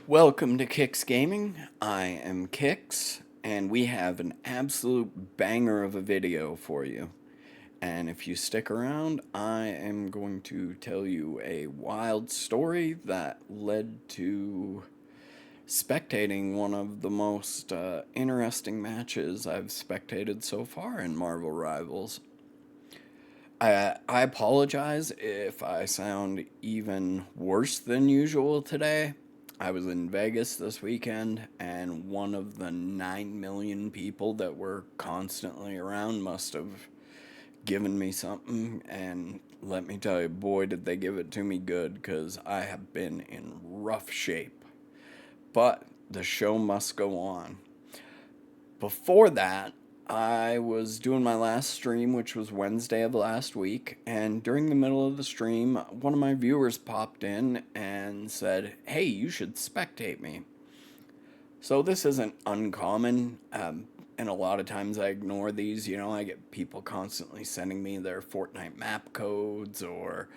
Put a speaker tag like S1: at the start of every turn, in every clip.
S1: Welcome to Kix Gaming. I am Kix, and we have an absolute banger of a video for you. And if you stick around, I am going to tell you a wild story that led to spectating one of the most interesting matches I've spectated so far in Marvel Rivals. I apologize if I sound even worse than usual today. I was in Vegas this weekend, and one of the 9 million people that were constantly around must have given me something, and let me tell you, boy, did they give it to me good, because I have been in rough shape. But the show must go on. Before that, I was doing my last stream, which was Wednesday of last week, and during the middle of the stream, one of my viewers popped in and said, "Hey, you should spectate me." So this isn't uncommon, and a lot of times I ignore these. I get people constantly sending me their Fortnite map codes or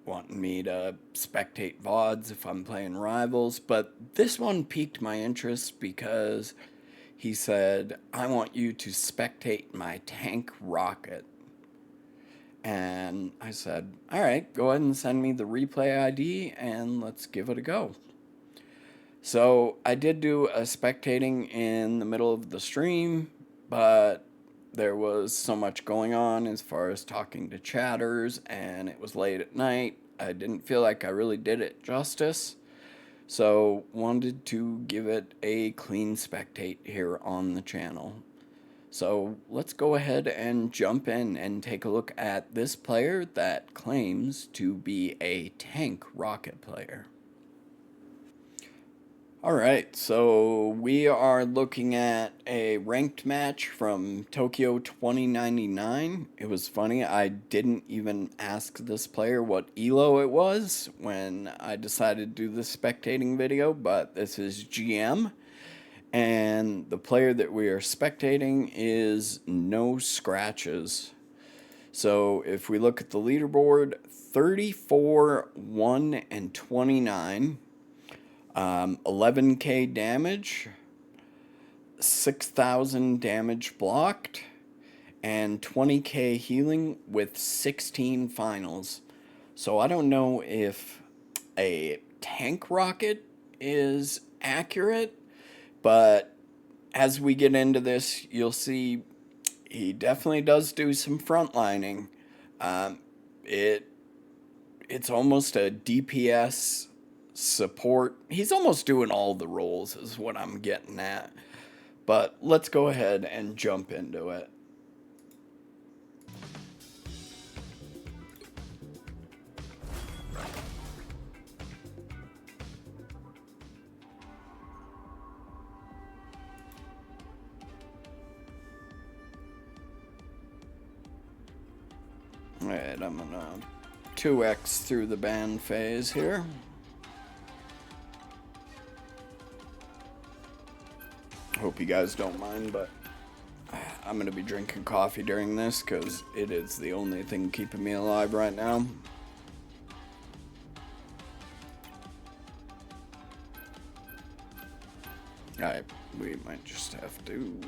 S1: wanting me to spectate VODs if I'm playing Rivals, but this one piqued my interest because he said, "I want you to spectate my tank Rocket." And I said, "Alright, go ahead and send me the replay ID and let's give it a go." So I did do a spectating in the middle of the stream, but there was so much going on as far as talking to chatters, and it was late at night. I didn't feel like I really did it justice. So, wanted to give it a clean spectate here on the channel. So, let's go ahead and jump in and take a look at this player that claims to be a tank Rocket player. Alright, so we are looking at a ranked match from Tokyo 2099. It was funny, I didn't even ask this player what elo it was when I decided to do this spectating video, but this is GM, and the player that we are spectating is No Scratches. So if we look at the leaderboard, 34, 1, and 29. 11k damage, 6,000 damage blocked, and 20k healing with 16 finals. So I don't know if a tank Rocket is accurate, but as we get into this, you'll see he definitely does do some frontlining. It's almost a DPS support. He's almost doing all the roles is what I'm getting at. But let's go ahead and jump into it. Alright, I'm gonna 2x through the ban phase here. Hope you guys don't mind, but I'm going to be drinking coffee during this because it is the only thing keeping me alive right now. Alright, we might just have to...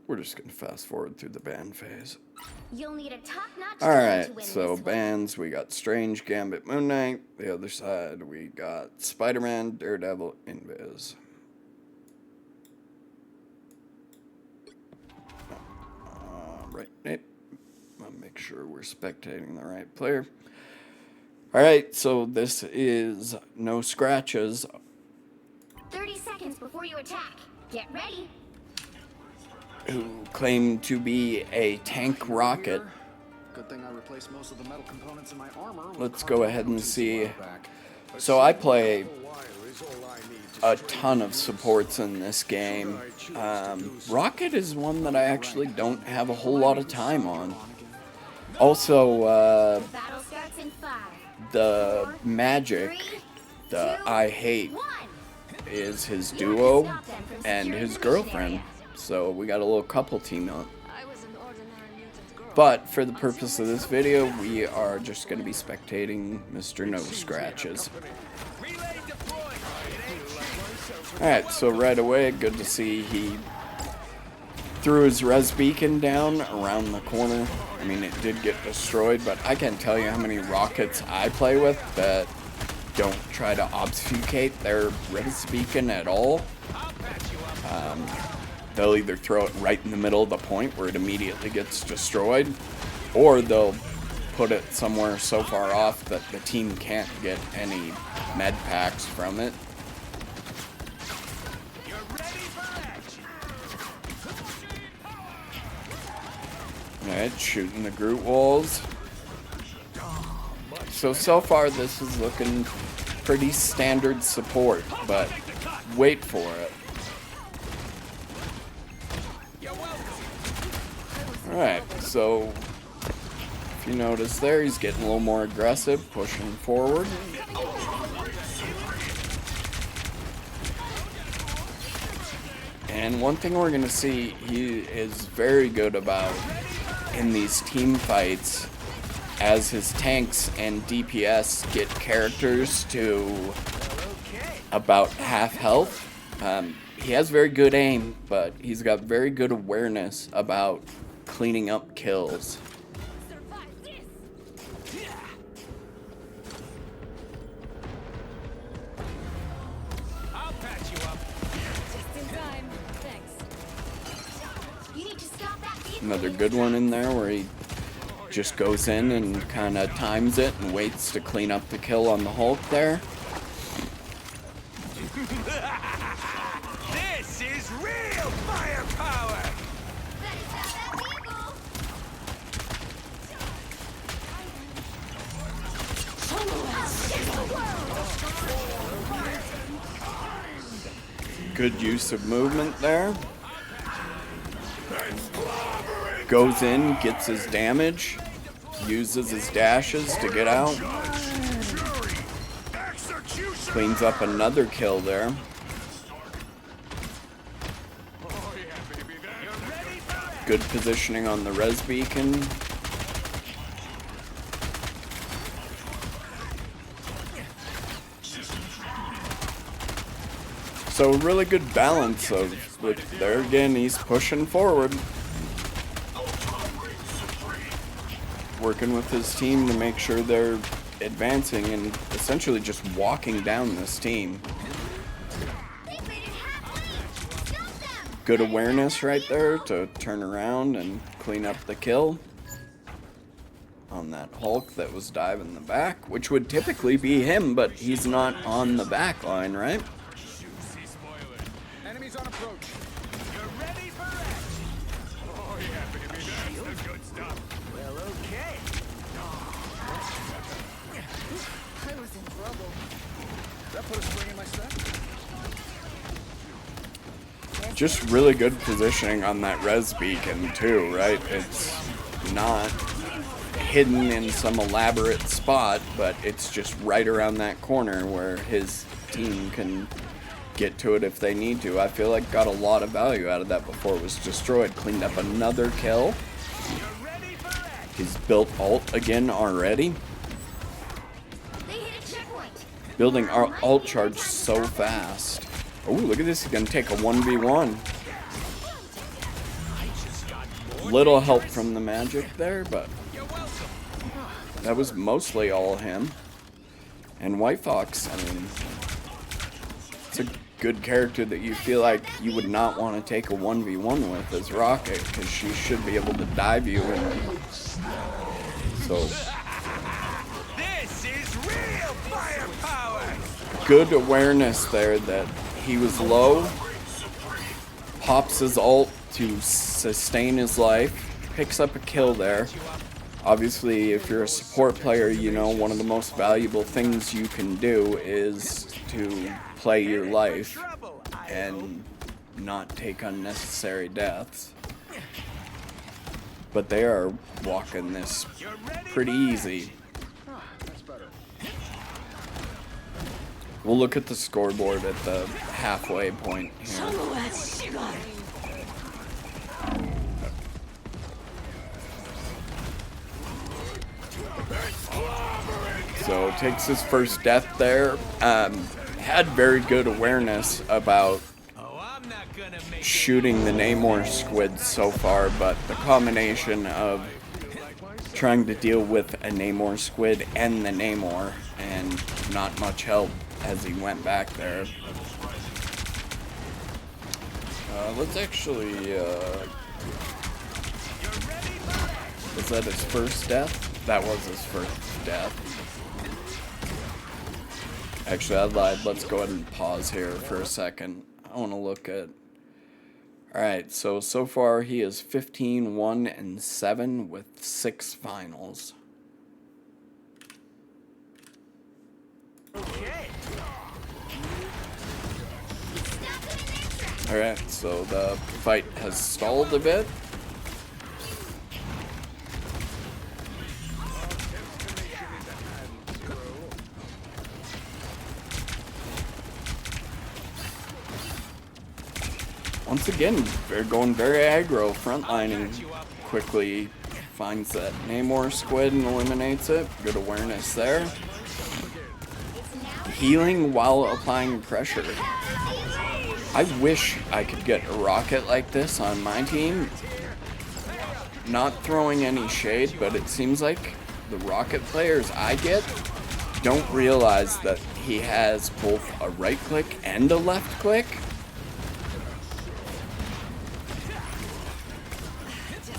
S1: we're just going to fast forward through the ban phase.
S2: You'll need a top-notch
S1: Alright, so bans, we got Strange, Gambit, Moon Knight. The other side, we got Spider-Man, Daredevil, Invis. Right, I'll make sure we're spectating the right player. Alright, so this is No Scratches.
S2: 30 seconds before you attack. Get ready.
S1: Who claim to be a tank Rocket.
S3: Good thing I replaced most of the metal components in my armor.
S1: Let's go ahead and see. So I play a ton of supports in this game. Rocket is one that I actually don't have a whole lot of time on. Also, the Magic, the I Hate, is his duo and his girlfriend. So we got a little couple team up. But for the purpose of this video, we are just going to be spectating Mr. No Scratches. Alright, so right away, good to see he threw his res beacon down around the corner. I mean, it did get destroyed, but I can't tell you how many rockets I play with that don't try to obfuscate their res beacon at all. They'll either throw it right in the middle of the point where it immediately gets destroyed, or they'll put it somewhere so far off that the team can't get any med packs from it. Alright, shooting the Groot walls. So far this is looking pretty standard support, but wait for it. Alright, so if you notice there, he's getting a little more aggressive, pushing forward. And one thing we're going to see, he is very good about in these team fights, as his tanks and DPS get characters to about half health. He has very good aim, but he's got very good awareness about cleaning up kills.
S2: I'll patch you up. Just in time. Thanks. You need to stop that vehicle.
S1: Another good one in there where he just goes in and kind of times it and waits to clean up the kill on the Hulk there.
S4: This is real firepower!
S2: That is not that vehicle.
S1: Good use of movement there. Goes in, gets his damage, uses his dashes to get out. Cleans up another kill there. Good positioning on the res beacon. So really good balance of there again, he's pushing forward. Working with his team to make sure they're advancing and essentially just walking down this team. Good awareness right there to turn around and clean up the kill on that Hulk that was diving the back, which would typically be him, but he's not on the back line, right?
S3: Enemies on approach.
S4: You're ready for action! Oh yeah, baby, that's the good stuff. Well, okay.
S2: I was in trouble.
S3: That put a spring in my step.
S1: Just really good positioning on that res beacon too, right? It's not hidden in some elaborate spot, but it's just right around that corner where his team can get to it if they need to. I feel like got a lot of value out of that before it was destroyed. Cleaned up another kill. He's built ult again already.
S2: They hit a checkpoint.
S1: Building our ult charge so fast. Oh, look at this. He's going to take a 1v1. Little help from the magic there, but that was mostly all him. And White Fox, I mean, it's a good character that you feel like you would not want to take a 1v1 with as Rocket, because she should be able to dive you. And so,
S4: This is real firepower!
S1: good awareness there that he was low, pops his ult to sustain his life, picks up a kill there. Obviously, if you're a support player, you know one of the most valuable things you can do is to play your life and not take unnecessary deaths. But they are walking this pretty easy.
S3: That's better.
S1: We'll look at the scoreboard at the halfway point here. So takes his first death there. Had very good awareness about shooting the Namor squid so far, but the combination of trying to deal with a Namor squid and the Namor, and not much help as he went back there. Let's actually, was that his first death? That was his first death. Actually, I lied. Let's go ahead and pause here for a second. I want to look at... Alright, so far he is 15-1-7 with 6 finals.
S4: Okay.
S1: Alright, so the fight has stalled a bit. Once again, they're going very aggro, frontlining quickly, finds that Namor squid and eliminates it. Good awareness there. Healing while applying pressure. I wish I could get a rocket like this on my team. Not throwing any shade, but it seems like the rocket players I get don't realize that he has both a right click and a left click.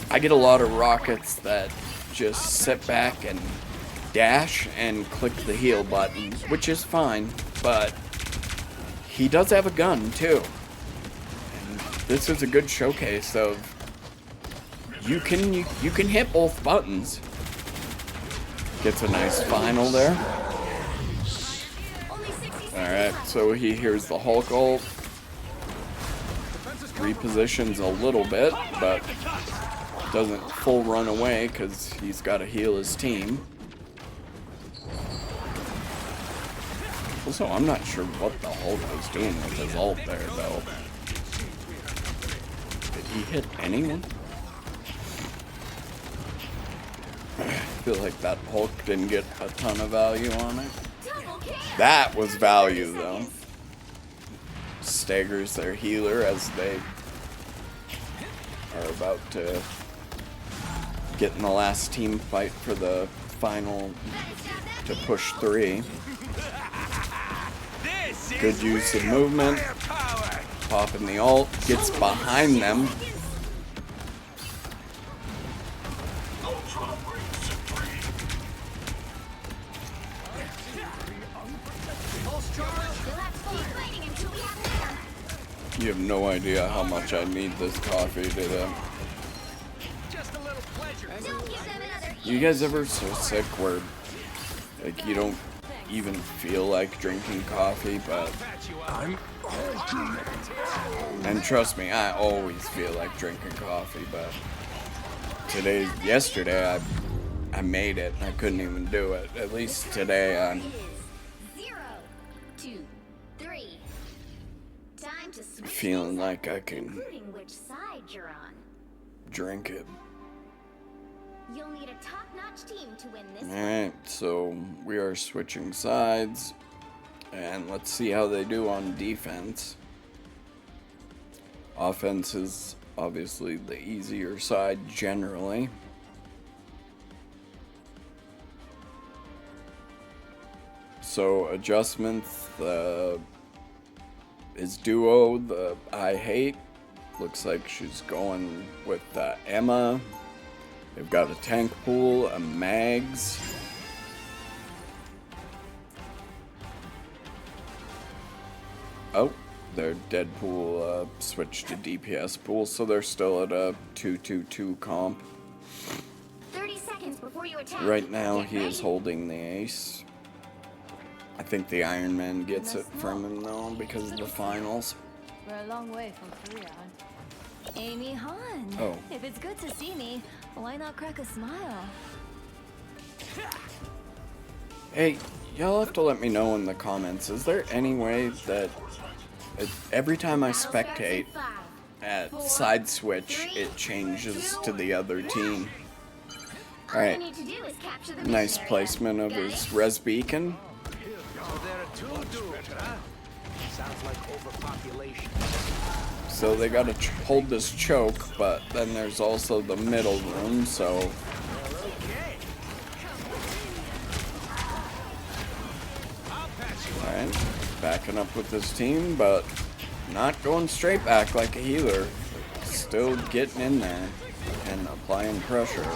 S1: I get a lot of rockets that just sit back and dash and click the heal button, which is fine, but he does have a gun too. And this is a good showcase of you can hit both buttons. Gets a nice final there. Alright, so he hears the Hulk ult. Repositions a little bit, but doesn't full run away because he's got to heal his team. Also, I'm not sure what the Hulk was doing with his ult there, though. Did he hit anyone? I feel like that Hulk didn't get a ton of value on it. That was value, though. Staggers their healer as they are about to get in the last team fight for the final to push 3. Good use of movement. Popping the ult. Gets behind them. You have no idea how much I need this coffee today. You guys ever so sick where like you don't even feel like drinking coffee, but and trust me, I always feel like drinking coffee, but yesterday I made it. I couldn't even do it. At least today I'm
S2: 0, 2, 3. Time to switch
S1: feeling like I can
S2: including which side you're on.
S1: drink it.
S2: You'll need a top-notch team to win this.
S1: Alright, so we are switching sides, and let's see how they do on defense. Offense is obviously the easier side generally. So adjustments, is duo, the I hate. Looks like she's going with Emma. They've got a tank pool, a mags. Oh, their Deadpool switched to DPS pool, so they're still at a 2-2-2 comp.
S2: 30 seconds before you attack.
S1: Right now,
S2: Get
S1: he is
S2: ready.
S1: holding the ace. I think the Iron Man gets it from him, though, because of the finals.
S5: We're a long way from Korea.
S2: Amy Han.
S1: Oh.
S5: If it's good to see me, why not crack a smile?
S1: Hey, y'all have to let me know in the comments, is there any way that every time I spectate at side switch, it changes to the other team?
S2: All you
S1: Alright,
S2: need to do is capture the
S1: nice
S2: mission area.
S1: placement of
S2: Got
S1: his
S2: it?
S1: res beacon.
S4: So there are two dudes, huh? Sounds like overpopulation.
S1: So they gotta hold this choke, but then there's also the middle room, so
S4: Okay. I'll patch you up.
S1: alright, backing up with his team, but not going straight back like a healer. Still getting in there and applying pressure.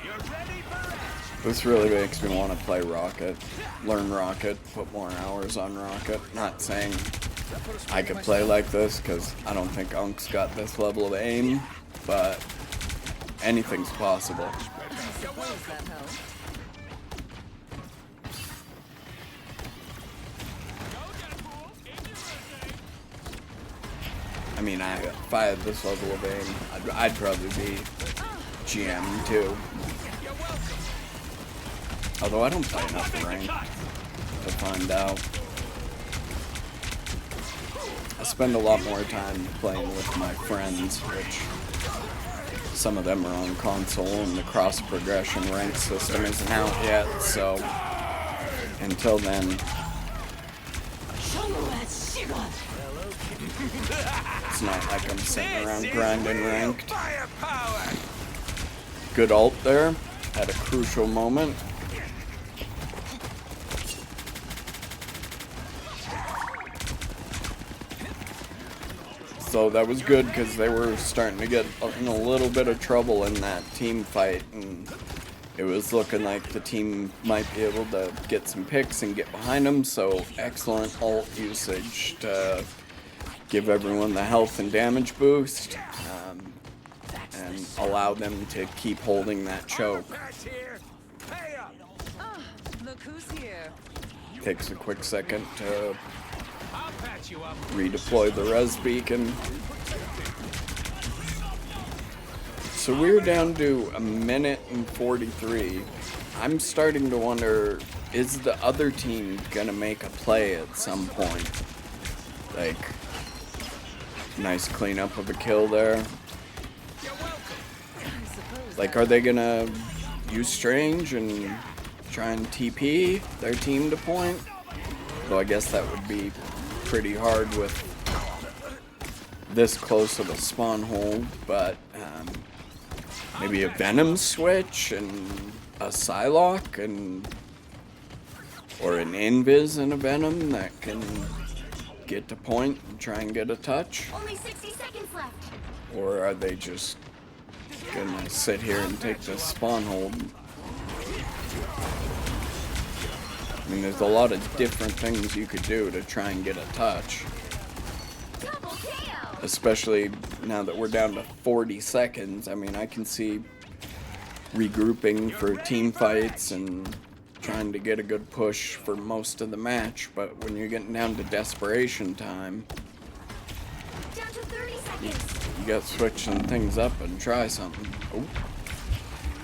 S4: You're ready for action.
S1: This really makes me want to play Rocket, learn Rocket, put more hours on Rocket. Not saying I could play like this, because I don't think Unk's got this level of aim, but anything's possible. I mean, if I had this level of aim, I'd probably be GM too. Although I don't play enough rank to find out. I spend a lot more time playing with my friends, which some of them are on console, and the cross progression rank system isn't out yet, so until then, it's not like I'm sitting around grinding ranked.
S4: Firepower.
S1: Good ult there at a crucial moment. So that was good, because they were starting to get in a little bit of trouble in that team fight, and it was looking like the team might be able to get some picks and get behind them. So excellent ult usage to give everyone the health and damage boost, and allow them to keep holding that choke.
S4: Patch here. Pay up.
S6: Look who's here.
S1: Takes a quick second to
S4: I'll patch you up.
S1: redeploy the res beacon. So we're down to 1:43. I'm starting to wonder, is the other team gonna make a play at some point? Like, nice cleanup of a kill there. Like, are they gonna use Strange and try and TP their team to point? Though I guess that would be pretty hard with this close of a spawn hold, but maybe a Venom switch and a Psylocke and or an Invis and a Venom that can get to point and try and get a touch?
S2: Only 60 seconds left.
S1: Or are they just gonna sit here and take the spawn hold? I mean, there's a lot of different things you could do to try and get a touch.
S2: Double KO.
S1: Especially now that we're down to 40 seconds. I mean, I can see regrouping for team fights and trying to get a good push for most of the match, but when you're getting down to desperation time,
S2: Down to 30 seconds.
S1: you got switching things up and try something. Oh,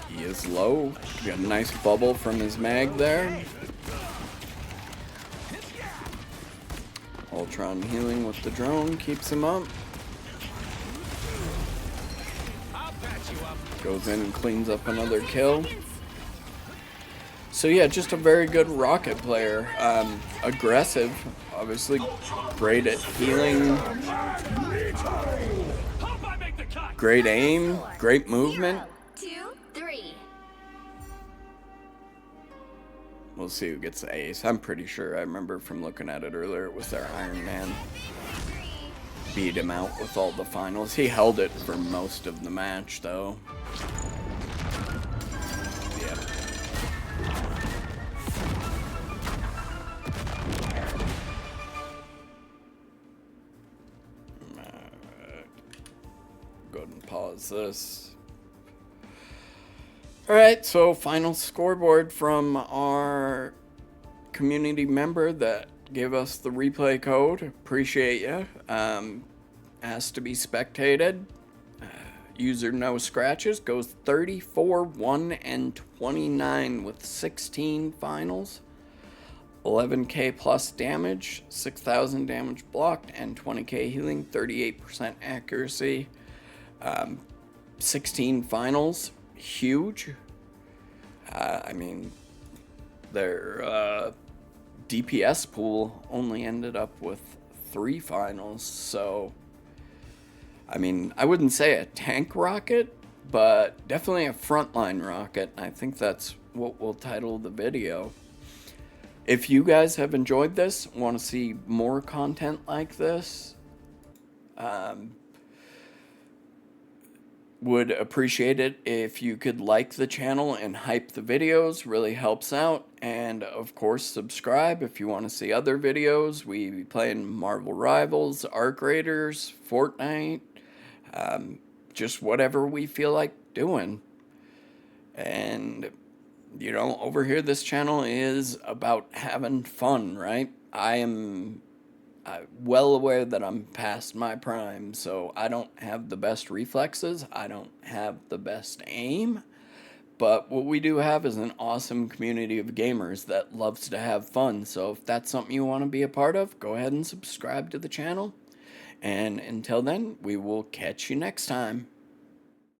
S1: he is low. Got a nice bubble from his mag there. Ultron healing with the drone keeps him up.
S4: I'll patch you up.
S1: Goes in and cleans up another kill. So yeah, just a very good Rocket player. Aggressive, obviously great at healing,
S4: Hope I make the cut.
S1: great aim, great movement.
S2: 0, 2, 3.
S1: We'll see who gets the ace. I'm pretty sure, I remember from looking at it earlier, it was their Iron Man. Beat him out with all the finals. He held it for most of the match, though. Yeah. Go ahead and pause this. Alright, so final scoreboard from our community member that gave us the replay code. Appreciate you. Asked to be spectated. User no scratches goes 34, 1, and 29 with 16 finals. 11k plus damage, 6,000 damage blocked, and 20k healing, 38% accuracy. 16 finals, huge. I mean, their DPS pool only ended up with 3 finals, so I mean, I wouldn't say a tank rocket, but definitely a frontline rocket. I think that's what we'll title the video. If you guys have enjoyed this, want to see more content like this, would appreciate it if you could like the channel and hype the videos. Really helps out. And of course, subscribe if you want to see other videos. We be playing Marvel Rivals, Arc Raiders, Fortnite, just whatever we feel like doing. And you know, over here, this channel is about having fun, right? I'm well aware that I'm past my prime, so I don't have the best reflexes. I don't have the best aim. But what we do have is an awesome community of gamers that loves to have fun. So if that's something you want to be a part of, go ahead and subscribe to the channel. And until then, we will catch you next time.